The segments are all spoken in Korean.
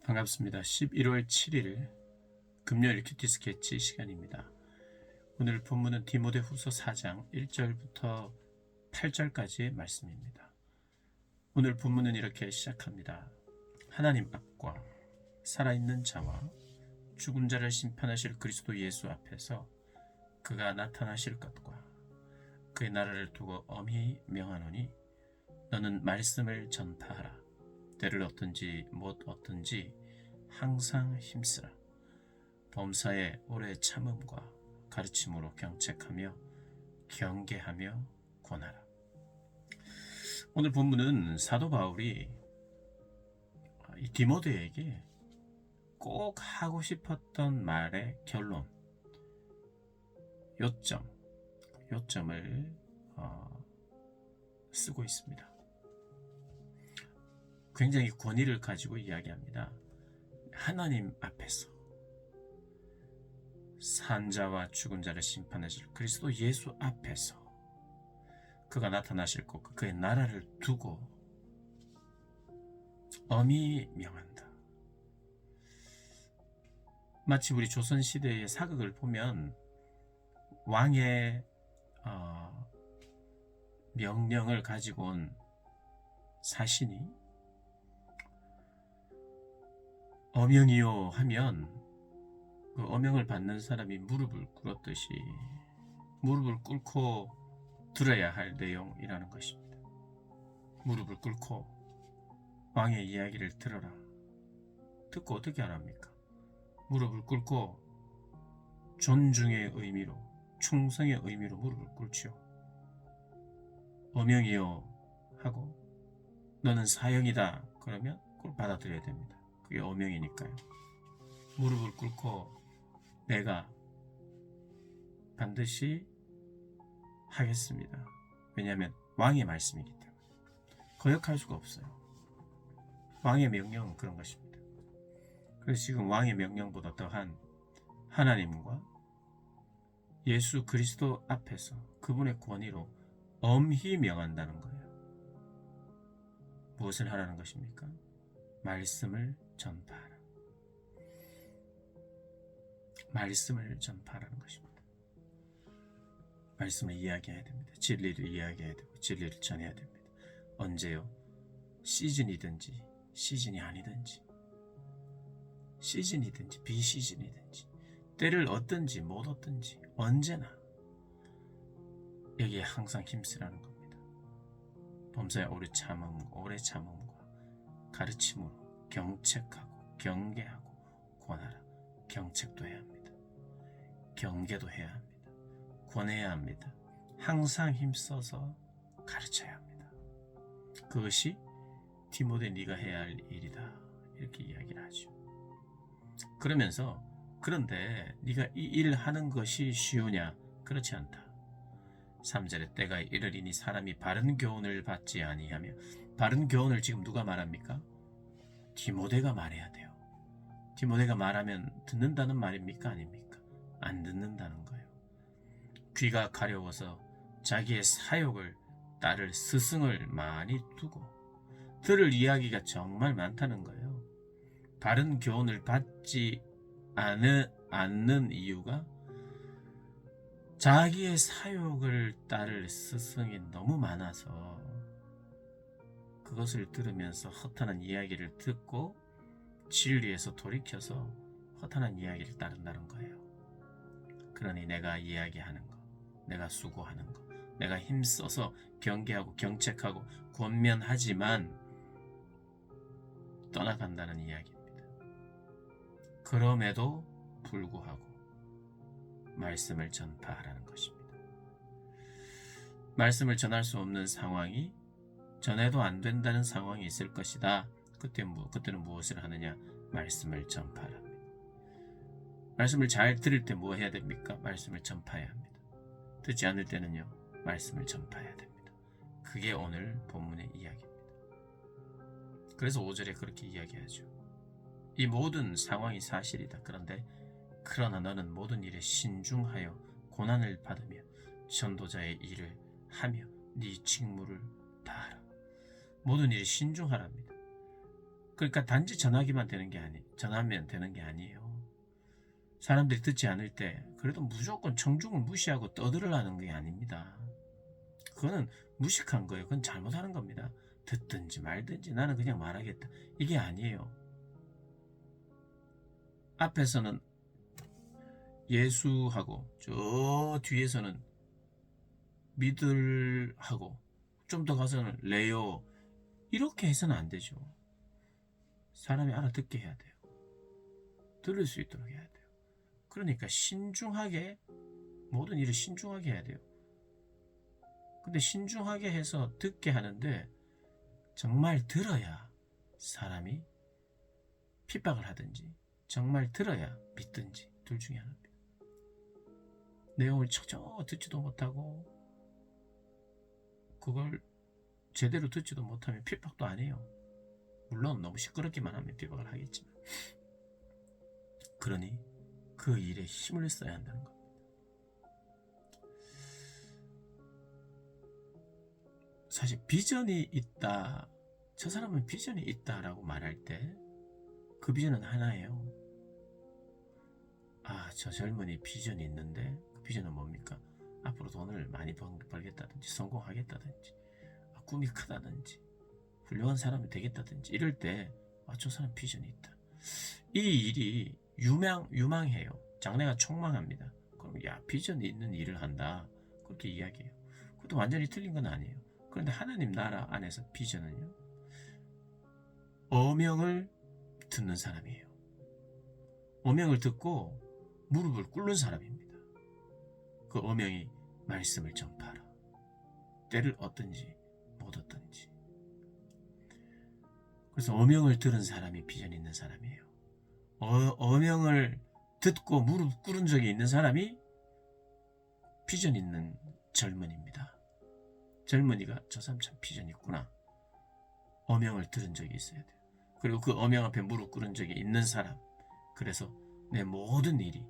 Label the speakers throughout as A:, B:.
A: 반갑습니다. 11월 7일 금요일 큐티 스케치 시간입니다. 오늘 본문은 디모데후서 4장 1절부터 8절까지의 말씀입니다. 오늘 본문은 이렇게 시작합니다. 하나님 앞과 살아있는 자와 죽은 자를 심판하실 그리스도 예수 앞에서 그가 나타나실 것과 그의 나라를 두고 엄히 명하노니 너는 말씀을 전파하라. 때를 얻든지 못 얻든지 항상 힘쓰라. 범사에 오래 참음과 가르침으로 경책하며 경계하며 권하라. 오늘 본문은 사도 바울이 이 디모데에게 꼭 하고 싶었던 말의 결론, 요점을 쓰고 있습니다. 굉장히 권위를 가지고 이야기합니다. 하나님 앞에서 산자와 죽은 자를 심판하실 그리스도 예수 앞에서 그가 나타나실 것, 그의 나라를 두고 엄히 명한다. 마치 우리 조선시대의 사극을 보면 왕의 명령을 가지고 온 사신이 어명이요 하면 그 어명을 받는 사람이 무릎을 꿇었듯이 무릎을 꿇고 들어야 할 내용이라는 것입니다. 무릎을 꿇고 왕의 이야기를 들어라. 듣고 어떻게 하랍니까? 무릎을 꿇고 존중의 의미로, 충성의 의미로 무릎을 꿇죠. 어명이요 하고 너는 사형이다 그러면 그걸 받아들여야 됩니다. 그게 어명이니까요. 무릎을 꿇고 내가 반드시 하겠습니다. 왜냐하면 왕의 말씀이기 때문에 거역할 수가 없어요. 왕의 명령은 그런 것입니다. 그래서 지금 왕의 명령보다 더한 하나님과 예수 그리스도 앞에서 그분의 권위로 엄히 명한다는 거예요. 무엇을 하라는 것입니까? 말씀을 전파하라. 말씀을 전파하라는 것입니다. 말씀을 이야기해야 됩니다. 진리를 이야기해야 되고 진리를 전해야 됩니다. 언제요? 시즌이든지 시즌이 아니든지, 시즌이든지 비시즌이든지, 때를 얻든지 못 얻든지 언제나 여기에 항상 힘쓰라는 겁니다. 범사에 오래 참음과 가르침으로 경책하고 경계하고 권하라. 경책도 해야 합니다. 경계도 해야 합니다. 권해야 합니다. 항상 힘써서 가르쳐야 합니다. 그것이 디모데 네가 해야 할 일이다. 이렇게 이야기를 하죠. 그러면서 그런데 네가 이 일을 하는 것이 쉬우냐? 그렇지 않다. 3절에 때가 이르리니 사람이 바른 교훈을 받지 아니하며, 바른 교훈을 지금 누가 말합니까? 디모데가 말해야 돼요. 디모데가 말하면 듣는다는 말입니까? 아닙니까? 안 듣는다는 거예요. 귀가 가려워서 자기의 사욕을 따를 스승을 많이 두고 들을 이야기가 정말 많다는 거예요. 바른 교훈을 받지 않는 이유가 자기의 사욕을 따를 스승이 너무 많아서 그것을 들으면서 허탄한 이야기를 듣고 진리에서 돌이켜서 허탄한 이야기를 따른다는 거예요. 그러니 내가 이야기하는 거, 내가 수고하는 거, 내가 힘써서 경계하고 경책하고 권면하지만 떠나간다는 이야기입니다. 그럼에도 불구하고 말씀을 전파하라는 것입니다. 말씀을 전할 수 없는 상황이, 전해도 안 된다는 상황이 있을 것이다. 그때는 무엇을 하느냐? 말씀을 전파합니다. 말씀을 잘 들을 때 뭐 해야 됩니까? 말씀을 전파해야 합니다. 듣지 않을 때는요, 말씀을 전파해야 됩니다. 그게 오늘 본문의 이야기입니다. 그래서 5절에 그렇게 이야기하죠. 이 모든 상황이 사실이다. 그러나 너는 모든 일에 신중하여 고난을 받으며 전도자의 일을 하며 네 직무를 다하라. 모든 일에 신중하랍니다. 그러니까 단지 전하면 되는 게 아니에요. 사람들이 듣지 않을 때 그래도 무조건 청중을 무시하고 떠들으라는 게 아닙니다. 그거는 무식한 거예요. 그건 잘못하는 겁니다. 듣든지 말든지 나는 그냥 말하겠다. 이게 아니에요. 앞에서는 예수하고 저 뒤에서는 믿을하고 좀 더 가서는 레요. 이렇게 해서는 안 되죠. 사람이 알아듣게 해야 돼요. 들을 수 있도록 해야 돼요. 그러니까 신중하게 모든 일을 신중하게 해야 돼요. 근데 신중하게 해서 듣게 하는데 정말 들어야 사람이 핍박을 하든지 정말 들어야 믿든지 둘 중에 하나입니다. 내용을 처저 듣지도 못하고 그걸 제대로 듣지도 못하면 핍박도 안 해요. 물론 너무 시끄럽기만 하면 핍박을 하겠지만 그러니 그 일에 힘을 써야 한다는 겁니다. 사실 비전이 있다, 저 사람은 비전이 있다라고 말할 때 그 비전은 하나예요. 저 젊은이 비전이 있는데 그 비전은 뭡니까? 앞으로 돈을 많이 벌겠다든지 성공하겠다든지 꿈이 크다든지 훌륭한 사람이 되겠다든지 이럴 때 저 사람 비전이 있다. 이 일이 유망해요. 장래가 촉망합니다. 그럼 비전이 있는 일을 한다. 그렇게 이야기해요. 그것도 완전히 틀린 건 아니에요. 그런데 하나님 나라 안에서 비전은요, 어명을 듣는 사람이에요. 어명을 듣고 무릎을 꿇는 사람입니다. 그 어명이 말씀을 전파하라. 때를 얻든지 못 얻든지. 그래서 어명을 들은 사람이 비전 있는 사람이에요. 어명을 듣고 무릎 꿇은 적이 있는 사람이 비전 있는 젊은이입니다. 젊은이가 저 사람 참 비전 있구나. 어명을 들은 적이 있어야 돼요. 그리고 그 어명 앞에 무릎 꿇은 적이 있는 사람. 그래서 내 모든 일이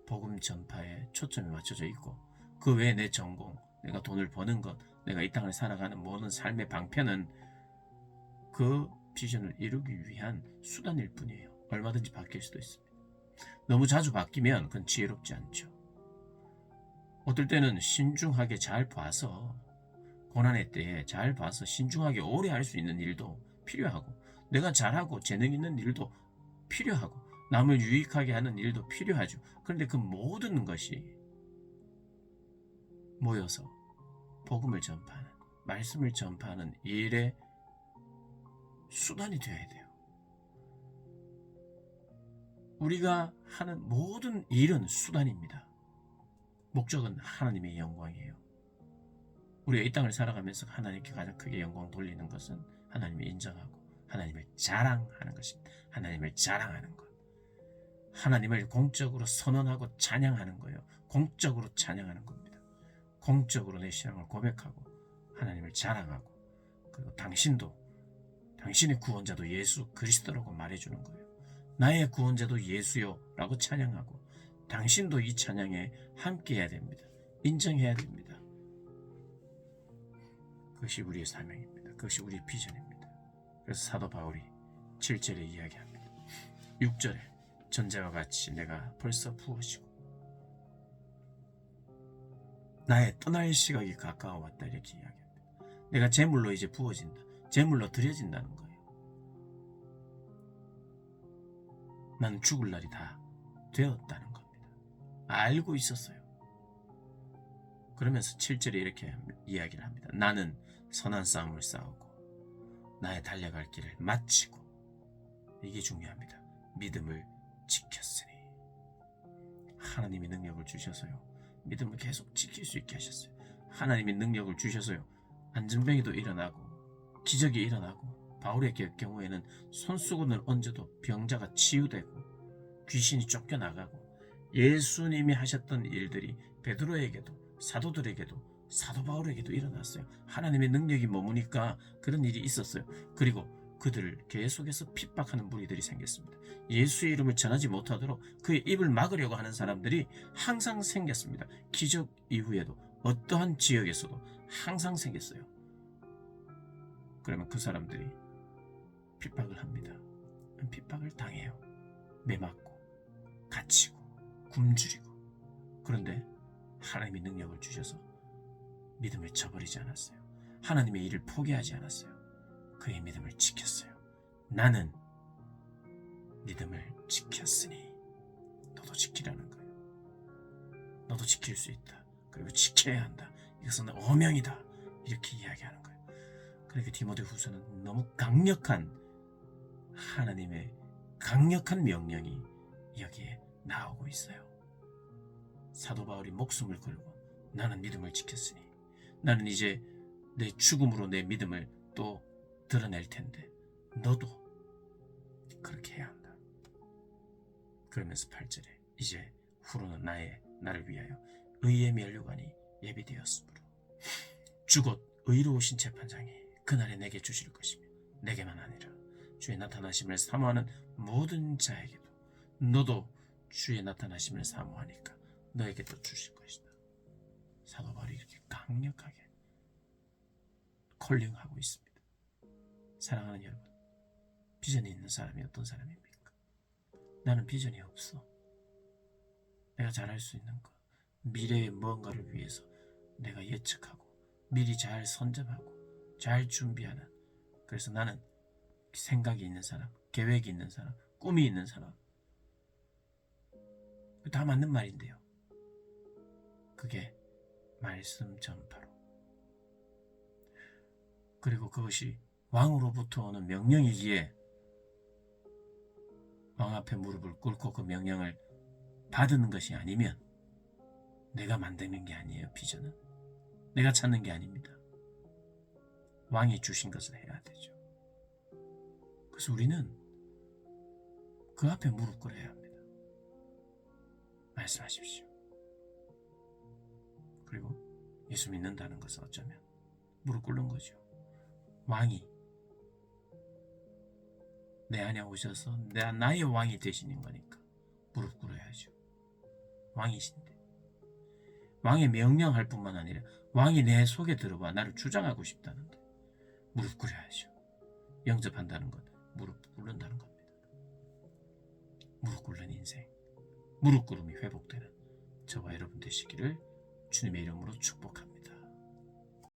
A: 복음 전파에 초점이 맞춰져 있고 그 외에 내 전공, 내가 돈을 버는 것, 내가 이 땅을 살아가는 모든 삶의 방편은 그 비전을 이루기 위한 수단일 뿐이에요. 얼마든지 바뀔 수도 있습니다. 너무 자주 바뀌면 그건 지혜롭지 않죠. 어떨 때는 신중하게 잘 봐서 고난의 때에 잘 봐서 신중하게 오래 할 수 있는 일도 필요하고 내가 잘하고 재능 있는 일도 필요하고 남을 유익하게 하는 일도 필요하죠. 그런데 그 모든 것이 모여서 복음을 전파하는, 말씀을 전파하는 일의 수단이 되어야 돼요. 우리가 하는 모든 일은 수단입니다. 목적은 하나님의 영광이에요. 우리가 이 땅을 살아가면서 하나님께 가장 크게 영광 돌리는 것은 하나님을 인정하고 하나님을 자랑하는 것입니다. 하나님을 자랑하는 것. 하나님을 공적으로 선언하고 찬양하는 거예요. 공적으로 찬양하는 겁니다. 공적으로 내 신앙을 고백하고 하나님을 자랑하고 그리고 당신의 구원자도 예수 그리스도라고 말해주는 거예요. 나의 구원자도 예수요 라고 찬양하고 당신도 이 찬양에 함께해야 됩니다. 인정해야 됩니다. 그것이 우리의 사명입니다. 그것이 우리의 비전입니다. 그래서 사도 바울이 7절에 이야기합니다. 6절에 전제와 같이 내가 벌써 부어지고 나의 떠날 시각이 가까워 왔다 이렇게 이야기합니다. 내가 제물로 이제 부어진다. 제물로 드려진다는 거예요. 나는 죽을 날이 다 되었다는 겁니다. 알고 있었어요. 그러면서 7절에 이렇게 이야기를 합니다. 나는 선한 싸움을 싸우고 나의 달려갈 길을 마치고 이게 중요합니다. 믿음을 지켰으니 하나님이 능력을 주셔서요. 믿음을 계속 지킬 수 있게 하셨어요. 하나님이 능력을 주셔서요. 안전병이도 일어나고 기적이 일어나고 바울의 경우에는 손수건을 얹어도 병자가 치유되고 귀신이 쫓겨나가고 예수님이 하셨던 일들이 베드로에게도 사도들에게도 사도 바울에게도 일어났어요. 하나님의 능력이 머무니까 그런 일이 있었어요. 그리고 그들을 계속해서 핍박하는 무리들이 생겼습니다. 예수의 이름을 전하지 못하도록 그의 입을 막으려고 하는 사람들이 항상 생겼습니다. 기적 이후에도 어떠한 지역에서도 항상 생겼어요. 그러면 그 사람들이 핍박을 합니다. 핍박을 당해요. 매맞고 갇히고 굶주리고. 그런데 하나님이 능력을 주셔서 믿음을 저버리지 않았어요. 하나님의 일을 포기하지 않았어요. 그의 믿음을 지켰어요. 나는 믿음을 지켰으니 너도 지키라는 거예요. 너도 지킬 수 있다. 그리고 지켜야 한다. 이것은 어명이다. 이렇게 이야기하는 거예요. 그러니까 디모데후서는 너무 강력한 하나님의 강력한 명령이 여기에 나오고 있어요. 사도 바울이 목숨을 걸고 나는 믿음을 지켰으니 나는 이제 내 죽음으로 내 믿음을 또 드러낼 텐데 너도 그렇게 해야 한다. 그러면서 8절에 이제 후로는 나를 위하여 의의 면류관이 예비되었으므로 주곧 의로우신 재판장이 그날에 내게 주실 것이며 내게만 아니라 주의 나타나심을 사모하는 모든 자에게도 너도 주의 나타나심을 사모하니까 너에게도 주실 것이다. 사도 바울이 이렇게 강력하게 콜링하고 있습니다. 사랑하는 여러분, 비전이 있는 사람이 어떤 사람입니까? 나는 비전이 없어. 내가 잘할 수 있는 것, 미래의 무언가를 위해서 내가 예측하고 미리 잘 선점하고 잘 준비하는, 그래서 나는 생각이 있는 사람, 계획이 있는 사람, 꿈이 있는 사람, 다 맞는 말인데요. 그게 말씀 전파로, 그리고 그것이 왕으로부터 오는 명령이기에 왕 앞에 무릎을 꿇고 그 명령을 받는 것이 아니면 내가 만드는 게 아니에요. 비전은 내가 찾는 게 아닙니다. 왕이 주신 것을 해야 되죠. 그래서 우리는 그 앞에 무릎 꿇어야 합니다. 말씀하십시오. 그리고 예수 믿는다는 것은 어쩌면 무릎 꿇는 거죠. 왕이 내 안에 오셔서 나의 왕이 되시는 거니까 무릎 꿇어야죠. 왕이신데 왕의 명령할 뿐만 아니라 왕이 내 속에 들어와 나를 주장하고 싶다는데 무릎 꿇어야죠. 영접한다는 것, 무릎 꿇는다는 겁니다. 무릎 꿇는 인생, 무릎 꿇음이 회복되는 저와 여러분 되시기를 주님의 이름으로 축복합니다.